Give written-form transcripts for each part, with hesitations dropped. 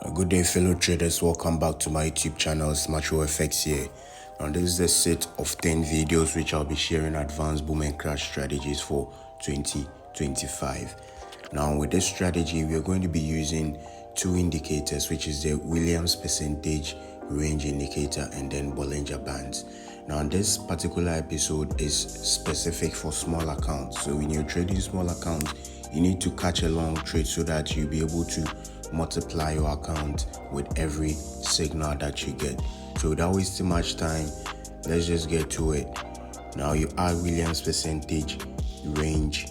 Good day, fellow traders. Welcome back to my YouTube channel. It's Macro Effects here. Now, this is a set of 10 videos which I'll be sharing advanced boom and crash strategies for 2025. Now, with this strategy, we are going to be using two indicators, which is the Williams percentage range indicator and then Bollinger Bands. Now, this particular episode is specific for small accounts. So when you're trading small accounts, you need to catch a long trade so that you'll be able to multiply your account with every signal that you get. So without wasting much time, let's just get to it. Now you add Williams percentage range.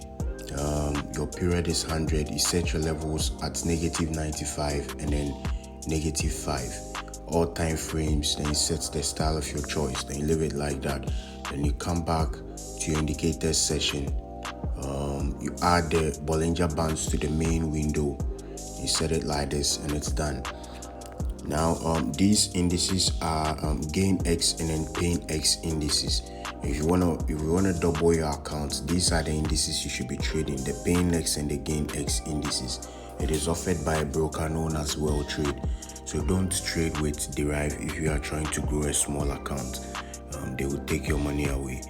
Your period is 100. You set your levels at -95 and then -5. All time frames. Then you set the style of your choice. Then you leave it like that. Then you come back to your indicators session. You add the Bollinger Bands to the main window. You set it like this and it's done. Now these indices are gain X and then pain X indices. If you wanna double your accounts, these are the indices you should be trading: the pain X and the gain X indices. It is offered by a broker known as Well Trade. So don't trade with Derive if you are trying to grow a small account. They will take your money away.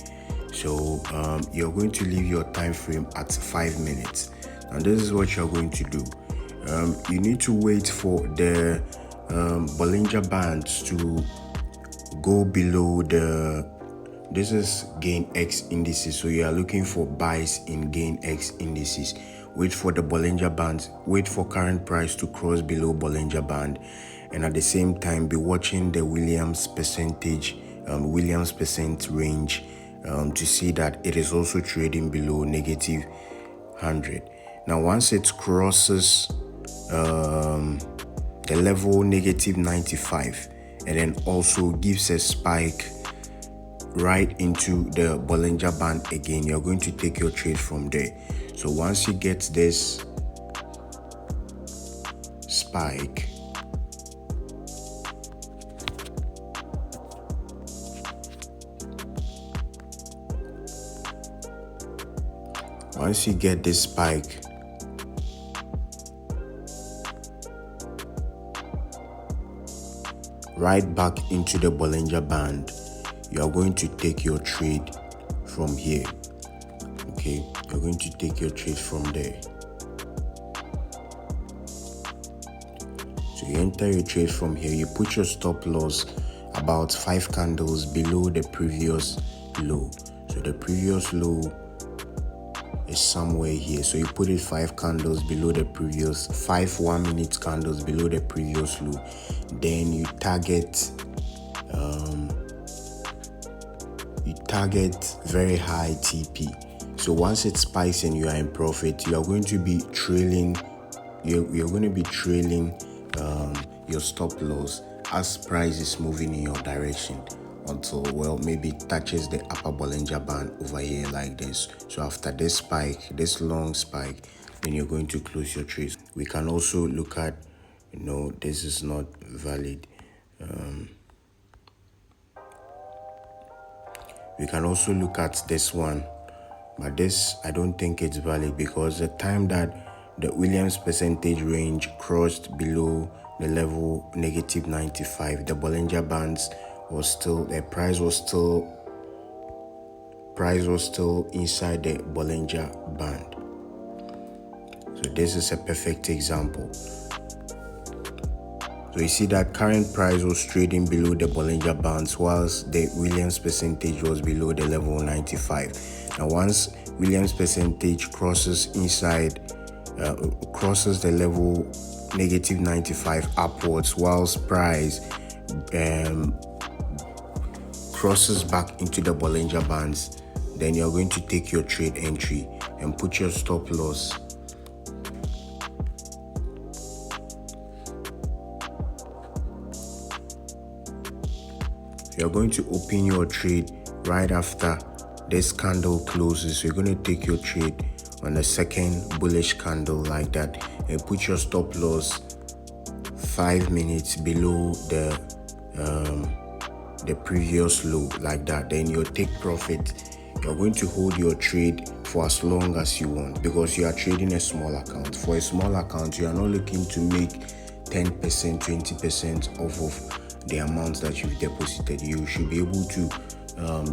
So you're going to leave your time frame at 5 minutes. And this is what you're going to do. You need to wait for the Bollinger Bands to go below this is gain X indices. So you are looking for buys in gain X indices. Wait for the Bollinger Bands, wait for current price to cross below Bollinger Band, and at the same time be watching the Williams percent range to see that it is also trading below -100. Now once it crosses the level -95 and then also gives a spike right into the Bollinger Band again, you're going to take your trade from there. So once you get this spike, right back into the Bollinger Band, you are going to take your trade from here. Okay, you're going to take your trade from there. So you enter your trade from here. You put your stop loss about 5 candles below the previous low. So the previous low is somewhere here. So you put it 5 candles below the previous 5 1-minute candles below the previous low. Then you target very high TP. So once it spikes and you are in profit, you are going to be trailing. You're going to be trailing your stop loss as price is moving in your direction until, well, maybe it touches the upper Bollinger Band over here like this. So after this spike, this long spike, then you're going to close your trades. We can also look at, this is not valid. We can also look at this one, but this I don't think it's valid because the time that the Williams percentage range crossed below the level -95, the Bollinger Bands was still, the price was still inside the Bollinger Band. So this is a perfect example. So you see that current price was trading below the Bollinger Bands whilst the Williams percentage was below the level 95. Now once Williams percentage crosses the level -95 upwards, whilst price crosses back into the Bollinger Bands, then you're going to take your trade entry and put your stop loss you're going to open your trade right after this candle closes. So you're going to take your trade on the second bullish candle like that and put your stop loss 5 minutes below the previous low like that. Then you'll take profit. You're going to hold your trade for as long as you want because you are trading a small account. For a small account, you are not looking to make 10%, 20% off of the amount that you've deposited. You should be able to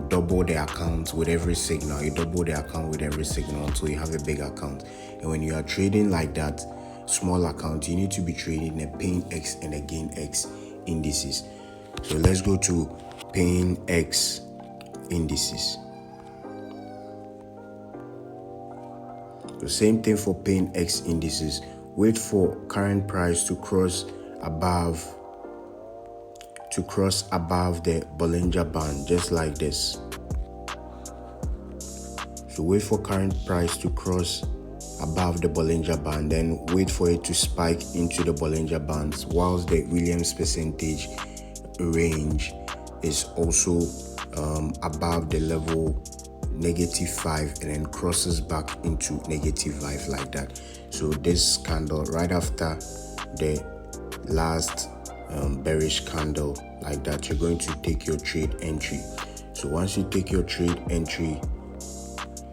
double the account with every signal. You double the account with every signal until you have a big account. And when you are trading like that, small account, you need to be trading a pain X and a gain X indices. So let's go to pain X indices. The same thing for pain X indices. Wait for current price to cross above the Bollinger Band, just like this. So wait for current price to cross above the Bollinger Band, then wait for it to spike into the Bollinger Bands, whilst the Williams percentage range is also above the level -5 and then crosses back into -5 like that. So this candle right after the last bearish candle like that, you're going to take your trade entry. So once you take your trade entry,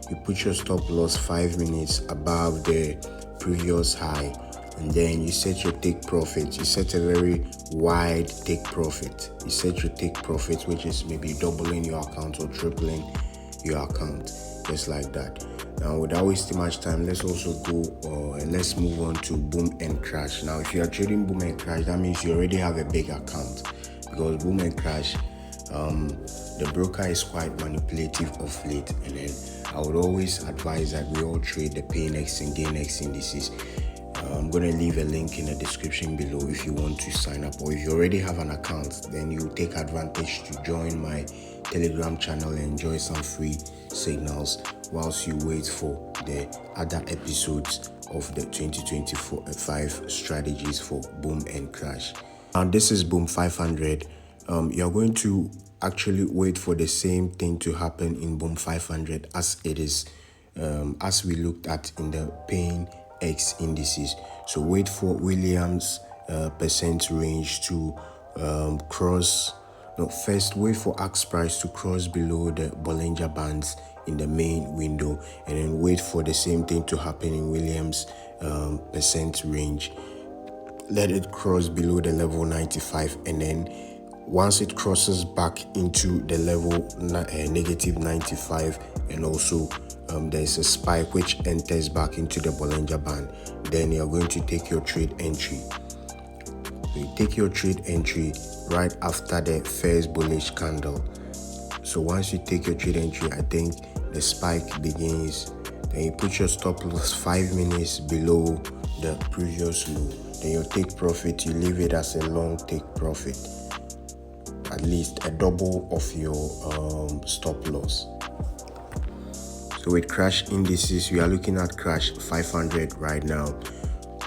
you put your stop loss 5 minutes above the previous high, and then you set your take profit. You set a very wide take profit. You set your take profit, which is maybe doubling your account or tripling your account, just like that. Now, without wasting much time, let's also go and let's move on to boom and crash. Now, if you are trading boom and crash, that means you already have a big account, because boom and crash, the broker is quite manipulative of late. And then I would always advise that we all trade the pain X and gain X indices. I'm going to leave a link in the description below if you want to sign up, or if you already have an account, then you take advantage to join my Telegram channel and enjoy some free signals whilst you wait for the other episodes of the 2025 strategies for boom and crash. Now this is boom 500. You're going to actually wait for the same thing to happen in boom 500 as it is, as we looked at in the pain X indices. So wait for Williams percent range to cross. No, first wait for axe price to cross below the Bollinger Bands in the main window, and then wait for the same thing to happen in Williams percent range. Let it cross below the level 95, and then once it crosses back into the level -95, and also there's a spike which enters back into the Bollinger Band, then you're going to take your trade entry. You take your trade entry right after the first bullish candle. So once you take your trade entry, I think the spike begins. Then you put your stop loss 5 minutes below the previous low. Then you take profit, you leave it as a long take profit, at least a double of your stop loss. So with crash indices, we are looking at crash 500 right now.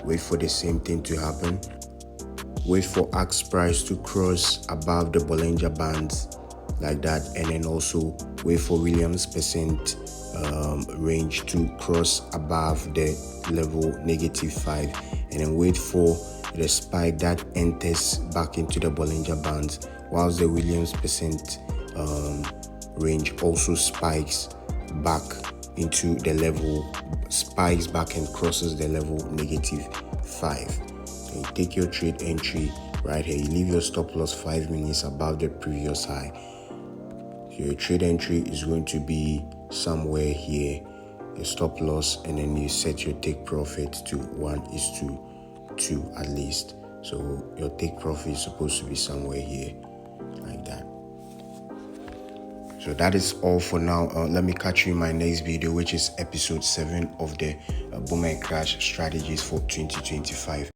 Wait for the same thing to happen. Wait for axe price to cross above the Bollinger Bands like that, and then also wait for Williams percent range to cross above the level -5, and then wait for the spike that enters back into the Bollinger Bands, whilst the Williams percent range also spikes back into the level, spikes back and crosses the level -5. You take your trade entry right here. You leave your stop loss 5 minutes above the previous high. So your trade entry is going to be somewhere here, your stop loss, and then you set your take profit to 1:2 at least. So your take profit is supposed to be somewhere here like that. So that is all for now. Let me catch you in my next video, which is episode 7 of the boom and crash strategies for 2025.